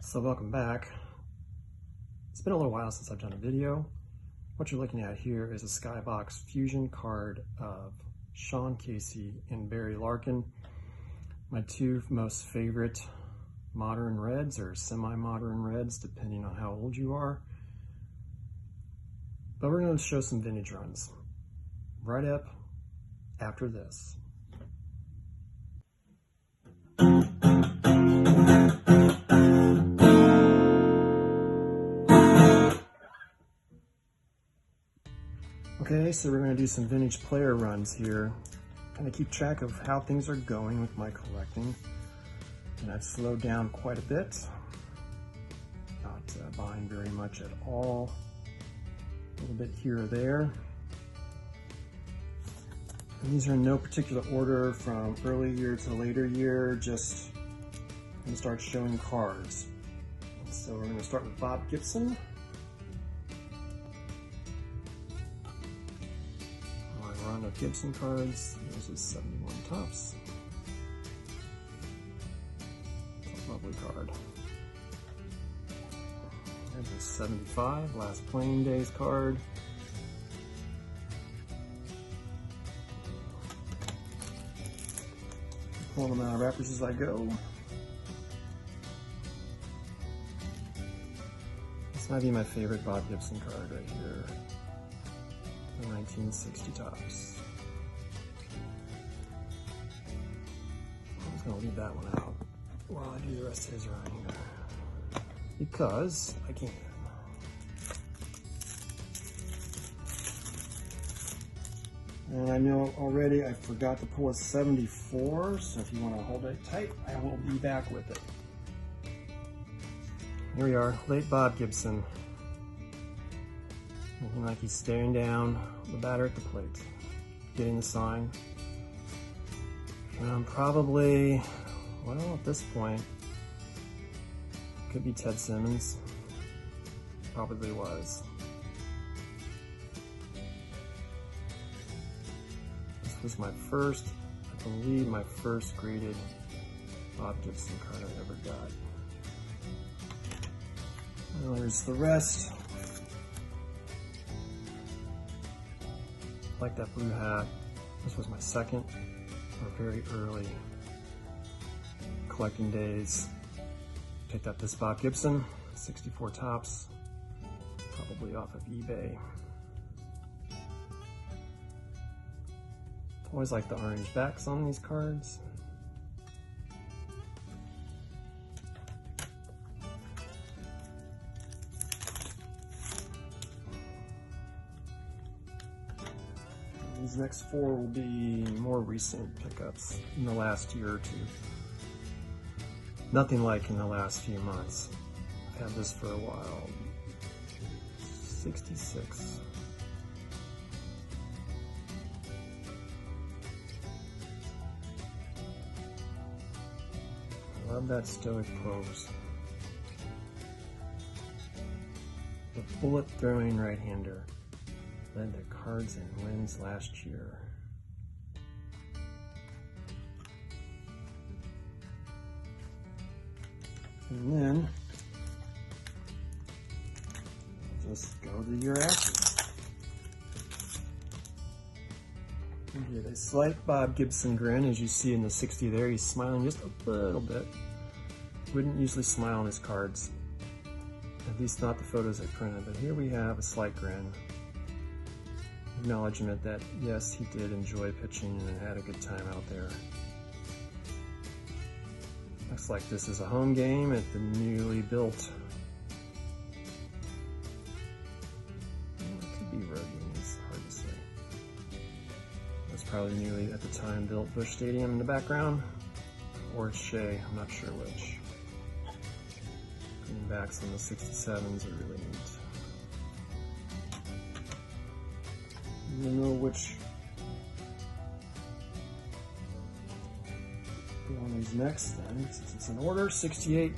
So welcome back. It's been a little while since I've done a video. What you're looking at here is a Skybox Fusion card of Sean Casey and Barry Larkin, my two most favorite modern reds or semi-modern reds, depending on how old you are. But we're going to show some vintage runs right up after this. Okay, so we're going to do some vintage player runs here. Kind of keep track of how things are going with my collecting. And I've slowed down quite a bit. Not buying very much at all. A little bit here or there. And these are in no particular order from early year to later year, just going to start showing cards. So we're going to start with Bob Gibson. Run of Gibson cards. This is 71 tops. It's a lovely card. There's a 75, last playing days card. Pulling them out of wrappers as I go. This might be my favorite Bob Gibson card right here. 1960 tops. I'm just going to leave that one out while I do the rest of his run here, because I can. And I know already I forgot to pull a 74, so if you want to hold it tight, I will be back with it. Here we are, late Bob Gibson. Looking like he's staring down the batter at the plate, getting the sign. Probably, well, at this point, could be Ted Simmons. Probably was. This was my first, I believe, my first graded Bob Gibson card I ever got. Well, there's the rest. Like that blue hat. This was my second or very early collecting days. Picked up this Bob Gibson, 64 tops, probably off of eBay. Always like the orange backs on these cards. These next four will be more recent pickups in the last year or two. Nothing like in the last few months. I've had this for a while. 66. I love that stoic pose. The bullet throwing right-hander. Led the cards and wins last year. And then just go the year after. We get a slight Bob Gibson grin, as you see in the 60 there. He's smiling just a little bit. Wouldn't usually smile on his cards, at least not the photos I printed, but here we have a slight grin. Acknowledgement that yes, he did enjoy pitching and had a good time out there. Looks like this is a home game at the newly built, it could be road game, it's hard to say. That's probably newly at the time built Busch Stadium in the background, or it's Shea, I'm not sure which. Greenbacks on the 67s are really neat. I don't know which one is next then, since it's in order. 68.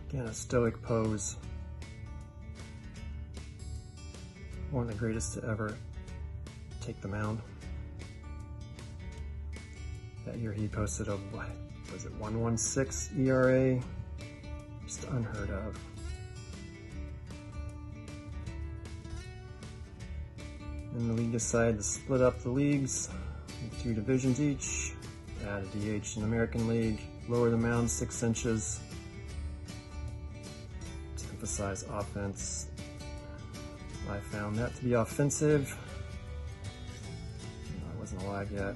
Again, a stoic pose. One of the greatest to ever take the mound. That year he posted a was it 1.16 ERA? Just unheard of. And the league decided to split up the leagues into 2 divisions each, add a DH in the American League, lower the mound 6 inches to emphasize offense. I found that to be offensive. I wasn't alive yet.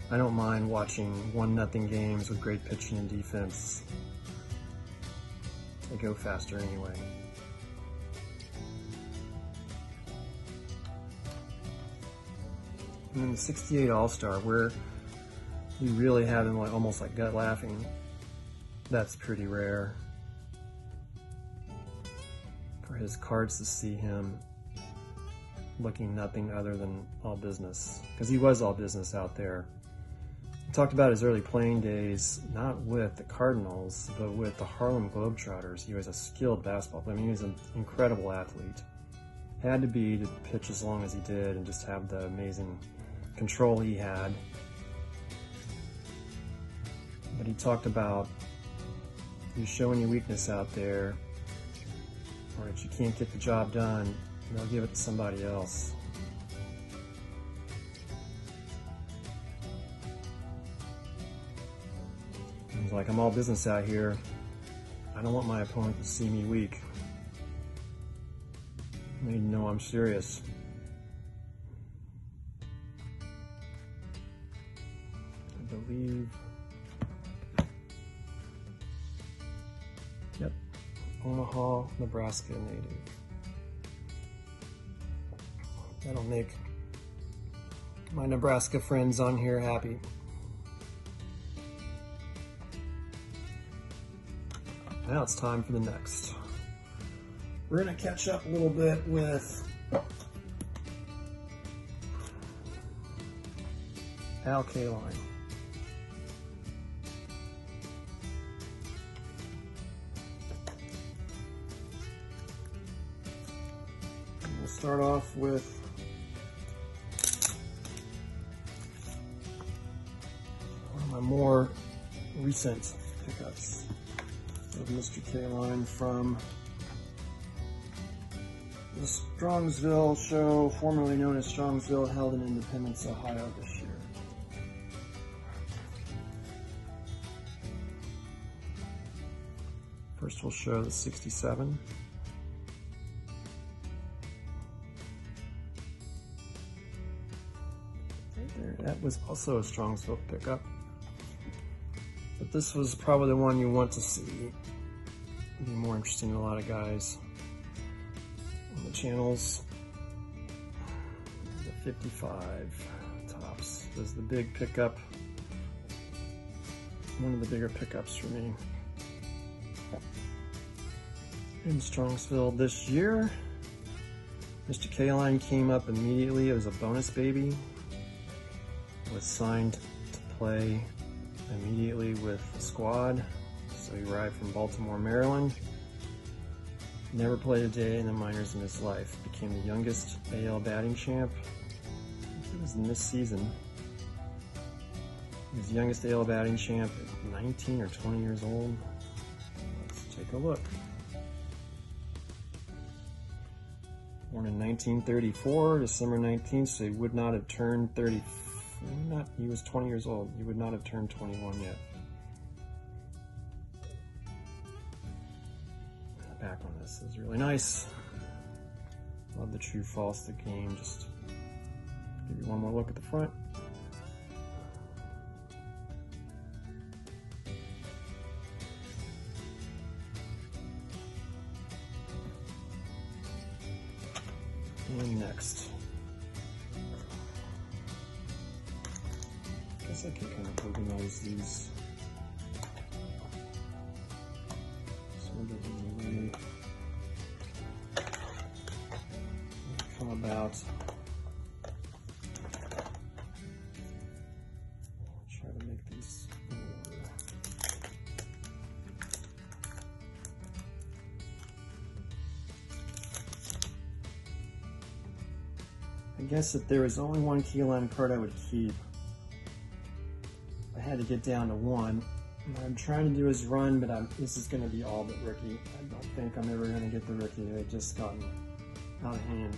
I don't mind watching 1-0 games with great pitching and defense. They go faster anyway. And then the 68 All-Star, where we really have him almost like gut laughing, that's pretty rare. For his cards to see him looking nothing other than all business, because he was all business out there. He talked about his early playing days, not with the Cardinals, but with the Harlem Globetrotters. He was a skilled basketball player. I mean, he was an incredible athlete. Had to be to pitch as long as he did and just have the amazing control he had. But he talked about you showing your weakness out there, or if you can't get the job done, they'll give it to somebody else. He's like, I'm all business out here. I don't want my opponent to see me weak. They need to know I'm serious. I believe, yep, Omaha, Nebraska native. That'll make my Nebraska friends on here happy. Now it's time for the next. We're going to catch up a little bit with Kaline. We'll start off with one of my more recent pickups of Mr. Kaline from the Strongsville show, formerly known as Strongsville, held in Independence, Ohio this year. First we'll show the 67. Right there. That was also a Strongsville pickup. But this was probably the one you want to see. It'd be more interesting to a lot of guys on the channels. The 55 tops was the big pickup. One of the bigger pickups for me in Strongsville this year. Mr. Kaline came up immediately. It was a bonus baby. Was signed to play immediately with the squad. So he arrived from Baltimore, Maryland. Never played a day in the minors in his life. Became the youngest AL batting champ. I think it was in this season. He was the youngest AL batting champ at 19 or 20 years old. Let's take a look. Born in 1934, December 19th, so he would not have turned 30. He was 20 years old. He would not have turned 21 yet. The back on this is really nice. Love the true false, the game. Just give you one more look at the front. And next. I can kind of organize these sort of in the way they come about. Try to make these in order. I guess if there was only one Kaline card I would keep, I had to get down to one. I'm trying to do his run, but this is going to be all but rookie. I don't think I'm ever going to get the rookie. They've just gotten out of hand.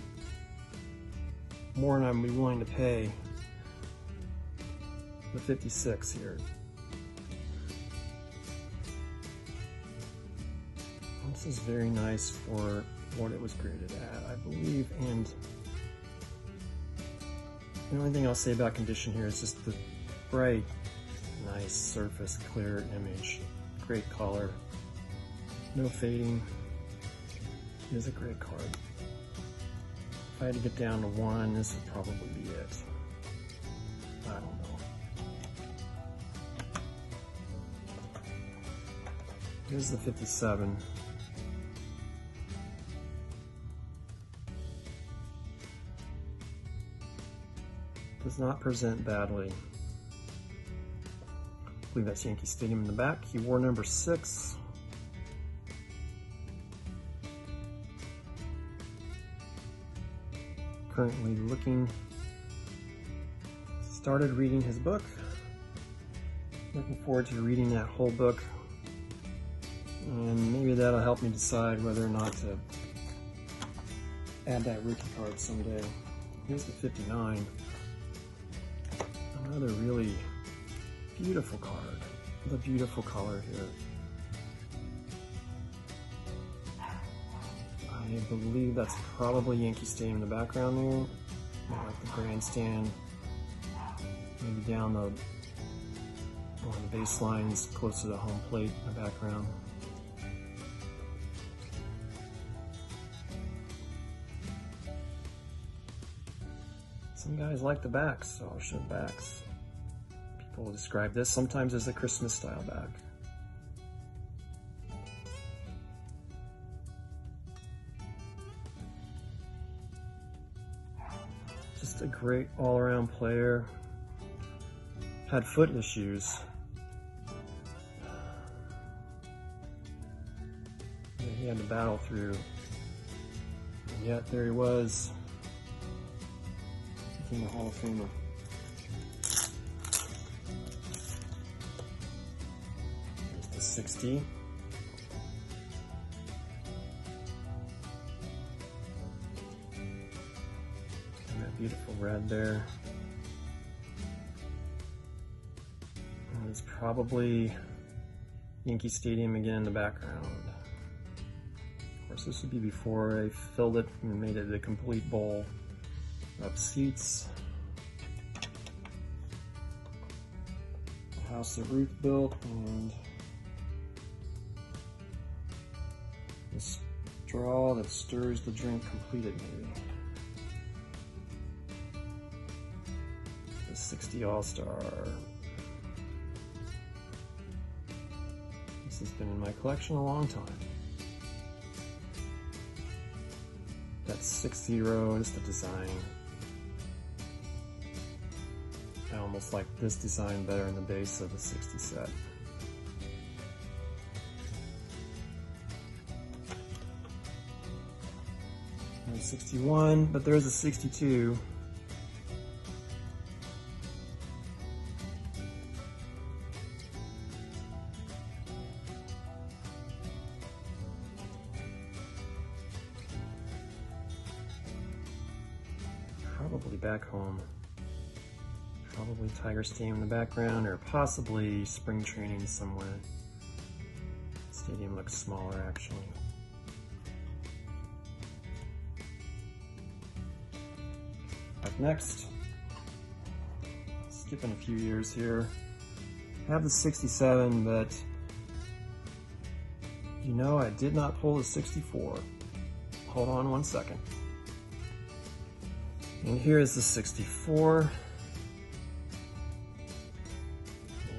More than I'd be willing to pay the 56 here. This is very nice for what it was graded at, I believe, and the only thing I'll say about condition here is just the bright, nice surface, clear image, great color, no fading. It is a great card. If I had to get down to one, this would probably be it. I don't know. Here's the 57. Does not present badly. I believe that's Yankee Stadium in the back. He wore number 6. Currently looking. Started reading his book. Looking forward to reading that whole book. And maybe that'll help me decide whether or not to add that rookie card someday. Here's the 59. Another really beautiful card with a beautiful color here. I believe that's probably Yankee Stadium in the background there. Like the grandstand, maybe down one of the baselines close to the home plate in the background. Some guys like the backs, so I'll show backs. People will describe this sometimes as a Christmas style back. Just a great all-around player. Had foot issues. That he had to battle through. And yet there he was. In the Hall of Famer. There's the 60. And that beautiful red there. And it's probably Yankee Stadium again in the background. Of course, this would be before I filled it and made it a complete bowl. Up seats, the house that Ruth built, and the straw that stirs the drink completed maybe. The 60 All-Star. This has been in my collection a long time. That's 60 is the design. I almost like this design better in the base of the 60 set. There's 61, but there's a 62. Probably back home. Probably Tiger Stadium in the background, or possibly spring training somewhere. Stadium looks smaller actually. Up next, skipping a few years here. I have the 67, but you know I did not pull the 64. Hold on one second. And here is the 64.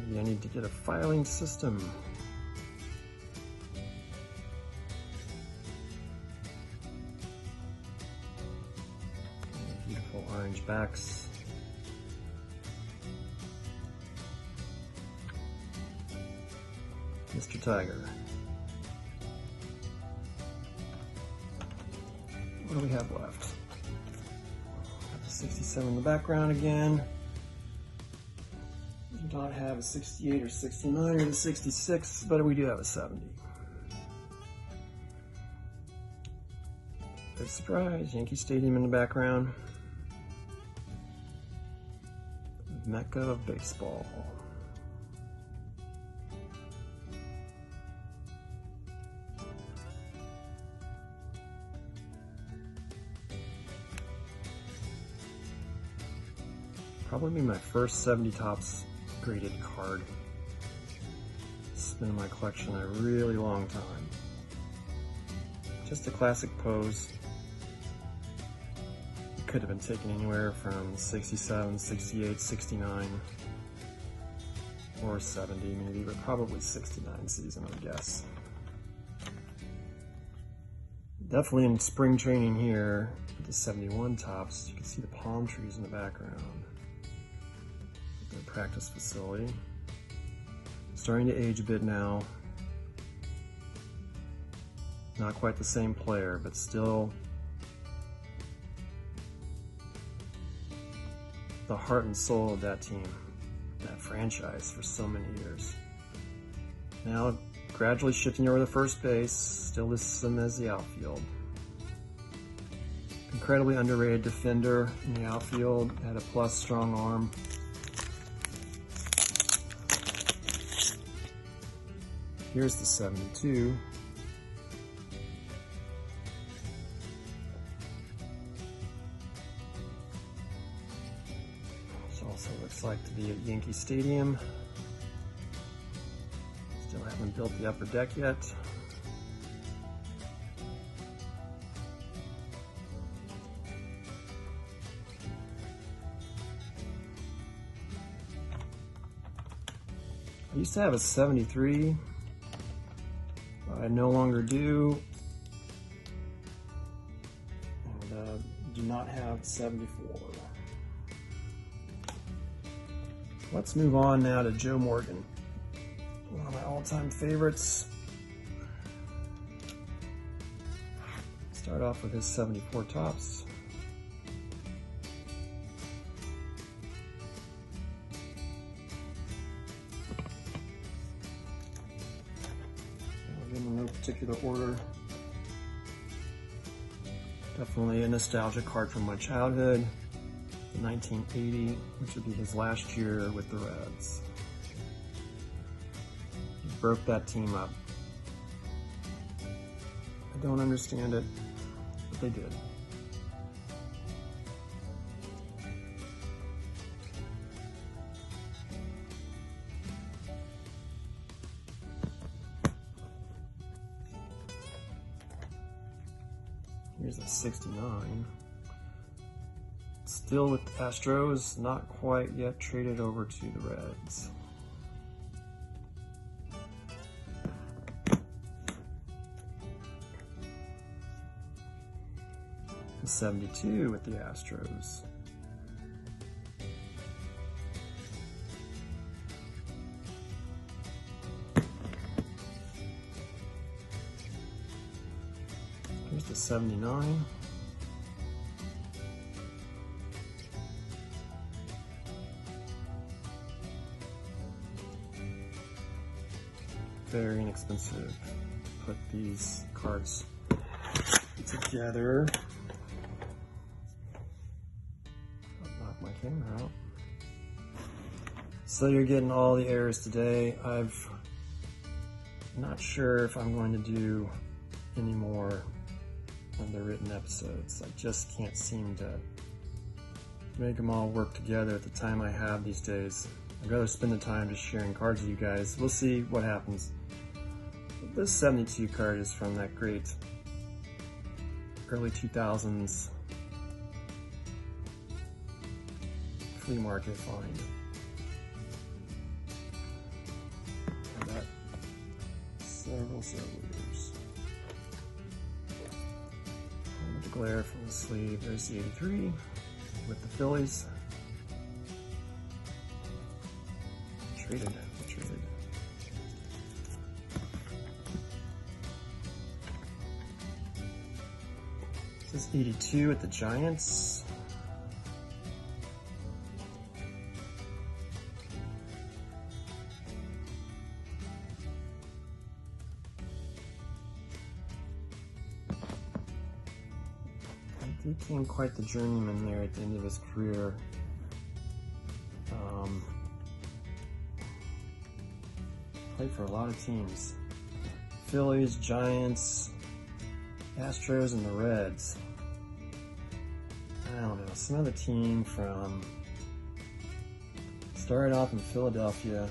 Maybe I need to get a filing system. Beautiful orange backs. Mr. Tiger. What do we have left? 67 in the background again. Do not have a 68 or 69 or the 66, but we do have a 70. Big surprise, Yankee Stadium in the background. Mecca of baseball. Probably be my first 70 Topps graded card. It's been in my collection a really long time. Just a classic pose. It could have been taken anywhere from 67, 68, 69, or 70 maybe, but probably 69 season, I would guess. Definitely in spring training here at the 71 Topps, you can see the palm trees in the background. Their practice facility. Starting to age a bit now. Not quite the same player, but still the heart and soul of that team, that franchise for so many years. Now gradually shifting over to first base, still lists him as the outfield. Incredibly underrated defender in the outfield, had a plus strong arm. Here's the 72. Which also looks like to be at Yankee Stadium. Still haven't built the upper deck yet. I used to have a 73. I no longer do, and do not have 74. Let's move on now to Joe Morgan, one of my all-time favorites. Start off with his 74 Topps. In no particular order. Definitely a nostalgia card from my childhood. 1980, which would be his last year with the Reds. He broke that team up. I don't understand it, but they did. Here's a 69. Still with the Astros, not quite yet traded over to the Reds. The 72 with the Astros. Here's the 79. Very inexpensive to put these cards together. I'll knock my camera out. So you're getting all the errors today. I'm not sure if I'm going to do any more of the written episodes. I just can't seem to make them all work together at the time I have these days. I'd rather spend the time just sharing cards with you guys. We'll see what happens. This 72 card is from that great early 2000s flea market find. Had that several years. And the glare from the sleeve. There's the 83 with the Phillies. Traded. This is 82 at the Giants. became quite the journeyman there at the end of his career. Played for a lot of teams. Phillies, Giants, Astros, and the Reds. I don't know, some other team from, started off in Philadelphia.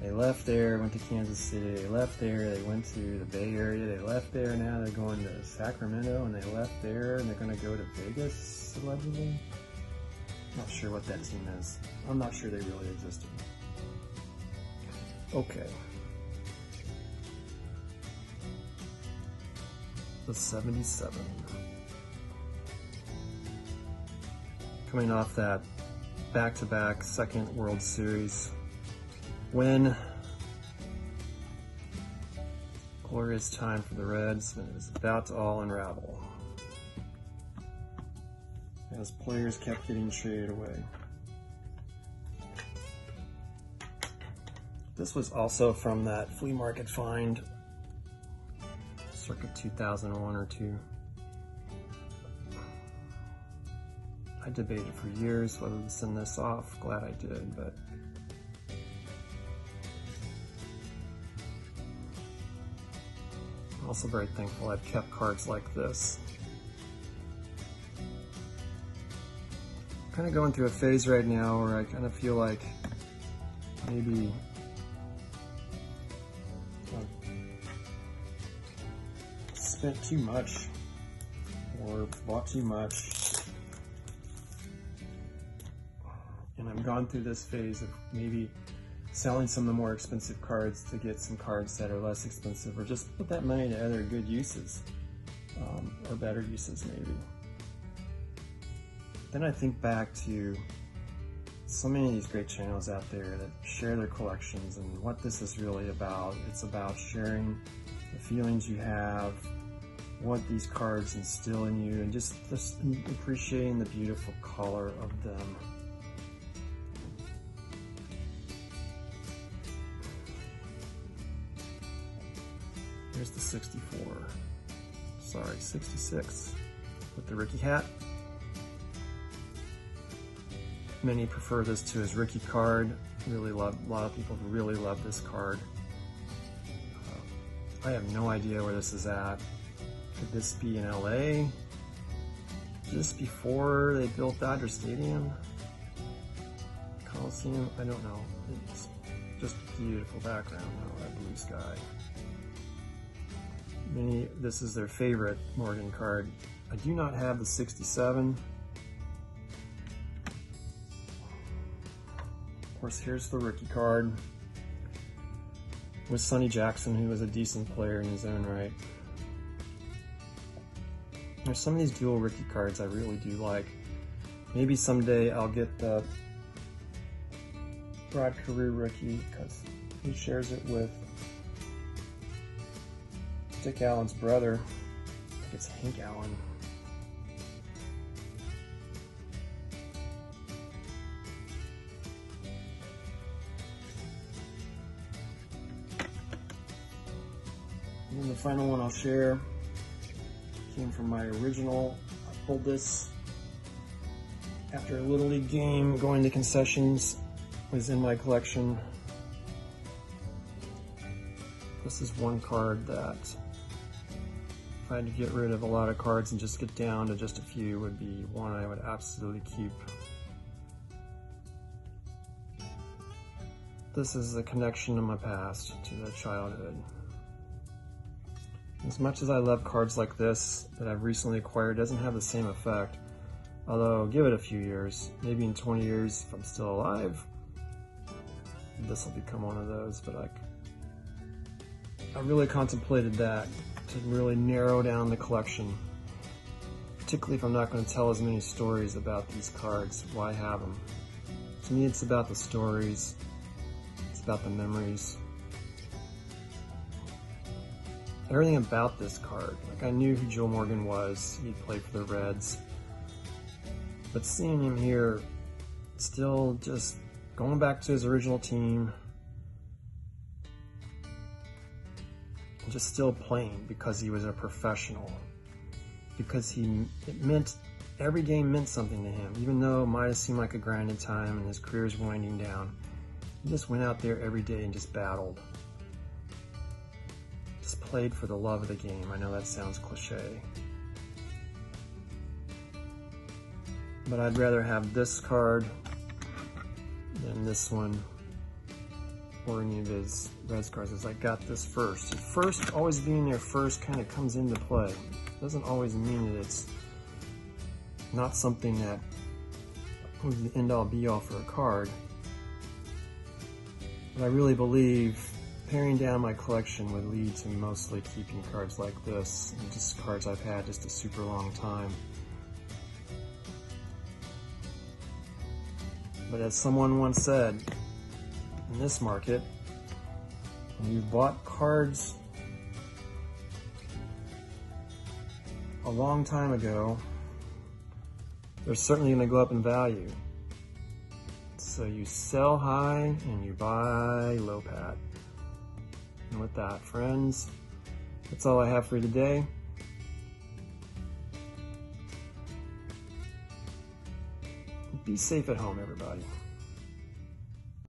They left there, went to Kansas City. They left there, they went to the Bay Area. They left there, now they're going to Sacramento, and they left there, and they're going to go to Vegas, allegedly. Not sure what that team is. I'm not sure they really existed. Okay. The 77. Coming off that back-to-back second World Series win. Glorious time for the Reds, and it was about to all unravel as players kept getting traded away. This was also from that flea market find, circa 2001 or 2. I debated for years whether to send this off. Glad I did, but I'm also very thankful I've kept cards like this. I'm kind of going through a phase right now where I kind of feel like maybe I've spent too much or bought too much. And I've gone through this phase of maybe selling some of the more expensive cards to get some cards that are less expensive, or just put that money to other good uses, or better uses maybe. Then I think back to so many of these great channels out there that share their collections and what this is really about. It's about sharing the feelings you have, what these cards instill in you, and just appreciating the beautiful color of them. Here's the 66 with the Ricky hat. Many prefer this to his rookie card. A lot of people really love this card. I have no idea where this is at. Could this be in LA? Is this before they built Dodger Stadium? Coliseum? I don't know. It's just a beautiful background though, that blue sky. This is their favorite Morgan card. I do not have the 67. Of course, here's the rookie card with Sonny Jackson, who was a decent player in his own right. There's some of these dual rookie cards I really do like. Maybe someday I'll get the Rod Carew rookie because he shares it with Dick Allen's brother. I think it's Hank Allen. And then the final one I'll share came from my original. I pulled this after a Little League game, going to concessions, was in my collection. This is one card that, if I had to get rid of a lot of cards and just get down to just a few, would be one I would absolutely keep. This is a connection to my past, to the childhood. As much as I love cards like this that I've recently acquired, it doesn't have the same effect. Although, give it a few years, maybe in 20 years, if I'm still alive, this will become one of those. But I really contemplated that, to really narrow down the collection, particularly if I'm not going to tell as many stories about these cards. Why have them? To me, it's about the stories, it's about the memories. Everything about this card. Like, I knew who Joe Morgan was, he played for the Reds, but seeing him here, still just going back to his original team, and just still playing because he was a professional. because every game meant something to him, even though it might have seemed like a grinded time and his career is winding down. He just went out there every day and just battled. Just played for the love of the game. I know that sounds cliche, but I'd rather have this card than this one or any of his Reds cards, as I got this first. First, always being there first kind of comes into play. It doesn't always mean that it's not something that was the end-all be-all for a card. But I really believe paring down my collection would lead to mostly keeping cards like this, and just cards I've had just a super long time. But as someone once said, in this market, when you've bought cards a long time ago, they're certainly going to go up in value. So you sell high and you buy low, Pat. And with that, friends, that's all I have for you today. Be safe at home, everybody.